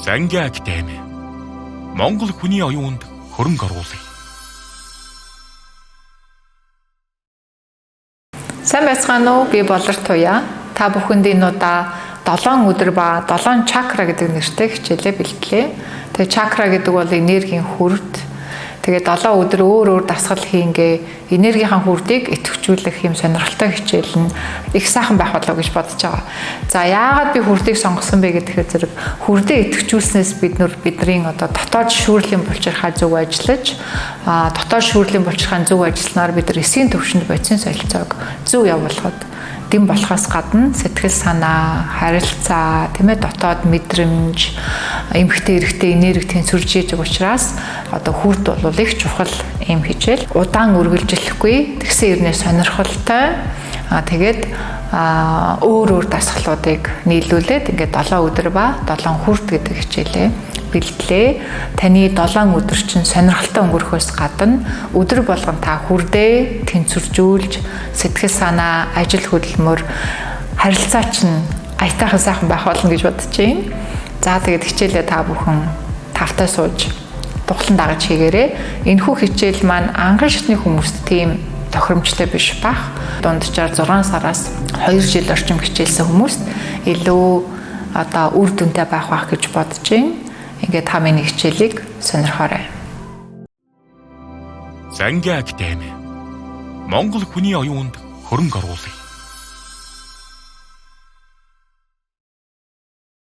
Зангийн академи Монгол хүний оюунд хөрөнгө оруулъя. Сайн байцгаана уу? Би Болор Туяа. Та бүхэнд энэ удаа 7 өдөр ба 7 чакра гэдэг нэртэй хичээлээ бэлтлээ. Тэгээ чакра гэдэг бол энергийн хүрд. Тэгээ 7 өдөр өөр дасгал хийнгээ энергийн хүрдийг идэвхжүүлэх юм сонирхолтой хичээл нь их сайхан байх болов гэж бодож байгаа. За яагаад би хүрдийг сонгосон бэ гэхээр зэрэг хүрдээ идэвхжүүлснээс бидний одоо дотоод шүүрлийн булчирхай зөв ажиллаж дотоод шүүрлийн булчирхайн зөв ажилласнаар бид эсгийн төвшөнд бодисын солилцоог зөв явуулахад дэм болохоос гадна сэтгэл санаа, харилцаа, дотоод мэдрэмж, эмгтэй эрэгтэй энерги тэнцвэрж иж байгаа учраас одоо хүрд бол их чухал юм хичээл. Удаан үргэлжлэхгүй, тэгсэн ирнэ сонирхолтой. Тэгээд өөр дасгалуудыг нийлүүлээд ингээд 7 өдөр ба 7 хүрд гэдэг хичээлээ бэлтлээ. Таны 7 өдөр чинь сонирхолтой өнгөрөхөөс гадна өдөр болгон та хүрдээ тэнцвэржүүлж сэтгэл санаа, ажил хөдөлмөр, харилцаа чинь аятайхан сайхан байх болно гэж бодож байна. За тэгээд хичээлээ та бүхэн тавтай сууж дуглан дагаж хийгээрэй. Энэхүү хичээл маань анган шатны хүмүүст тийм тохиромжтой биш бах. Дунджаар 6 сараас 2 жил орчим хичээлсэн хүмүүст илүү одоо үр дүнтэй байх гэж бодож байна. Ингээд та миний хичээлийг сонирхоорой. Зангийн академи Монгол хүний оюунд хөрөнгө оруулъя.